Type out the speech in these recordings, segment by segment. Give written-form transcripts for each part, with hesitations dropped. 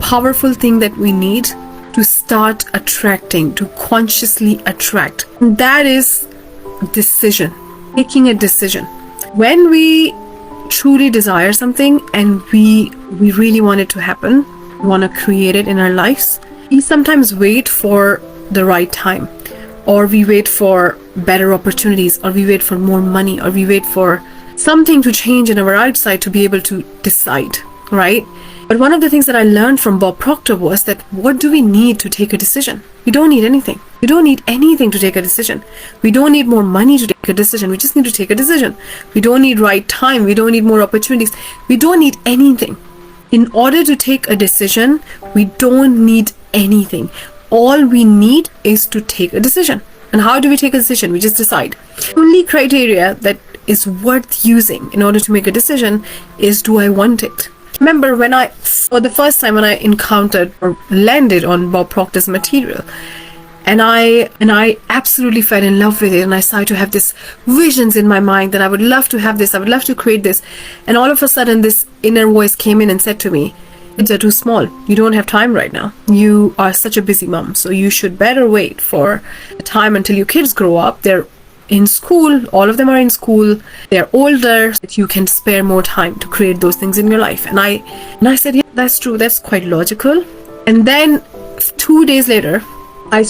powerful thing that we need to start attracting, to consciously attract. That is decision, taking a decision. When we truly desire something and we really want it to happen, we want to create it in our lives, we sometimes wait for the right time, or we wait for better opportunities, or we wait for more money, or we wait for something to change in our outside to be able to decide, right? But one of the things that I learned from Bob Proctor was that what do we need to take a decision? We don't need anything. We don't need anything to take a decision. We don't need more money to take a decision. We just need to take a decision. We don't need right time. We don't need more opportunities. We don't need anything. In order to take a decision, we don't need anything. All we need is to take a decision. And how do we take a decision? We just decide. The only criteria that is worth using in order to make a decision is, do I want it? Remember for the first time when I encountered or landed on Bob Proctor's material, and I absolutely fell in love with it, and I started to have these visions in my mind that I would love to have this, I would love to create this, and all of a sudden this inner voice came in and said to me, kids are too small, you don't have time right now, you are such a busy mom, so you should better wait for the time until your kids grow up, they're in school, all of them are in school, they're older, that you can spare more time to create those things in your life. And I said, yeah, that's true, that's quite logical. And then 2 days later, I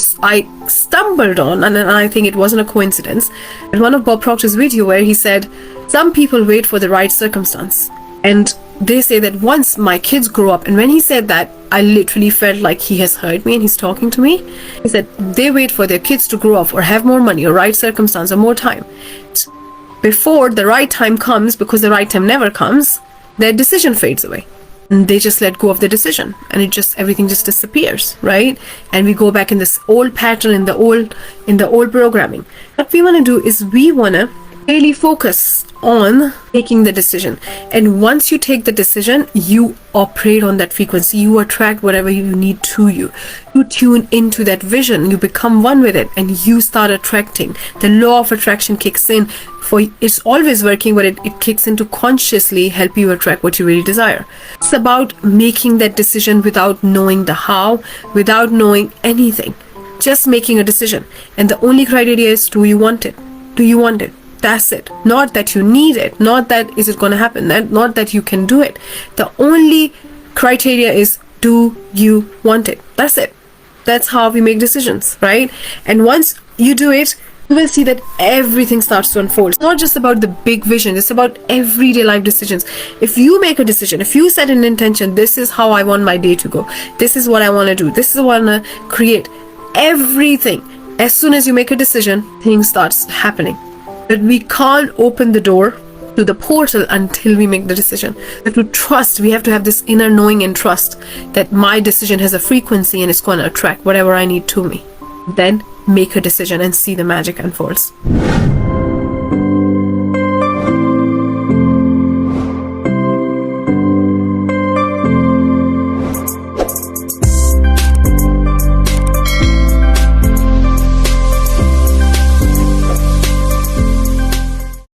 stumbled on, and I think it wasn't a coincidence, in one of Bob Proctor's video where he said, some people wait for the right circumstance. And they say that once my kids grow up, and when he said that, I literally felt like he has heard me and he's talking to me. He said they wait for their kids to grow up or have more money or right circumstance or more time. Before the right time comes, because the right time never comes, their decision fades away. And they just let go of the decision, and everything just disappears, right? And we go back in this old pattern, in the old programming. What we want to do is we want to really focus on taking the decision. And once you take the decision, you operate on that frequency. You attract whatever you need to you. You tune into that vision. You become one with it, and you start attracting. The law of attraction kicks in. It's always working, but it kicks in to consciously help you attract what you really desire. It's about making that decision without knowing the how, without knowing anything. Just making a decision. And the only criteria is, do you want it? Do you want it? That's it. Not that you need it. Not that is it going to happen. Not that you can do it. The only criteria is, do you want it? That's it. That's how we make decisions, right? And once you do it, you will see that everything starts to unfold. It's not just about the big vision. It's about everyday life decisions. If you make a decision, if you set an intention, this is how I want my day to go. This is what I want to do. This is what I want to create. Everything. As soon as you make a decision, things starts happening. But we can't open the door to the portal until we make the decision. We have to trust. We have to have this inner knowing and trust that my decision has a frequency and it's going to attract whatever I need to me. Then make a decision and see the magic unfolds.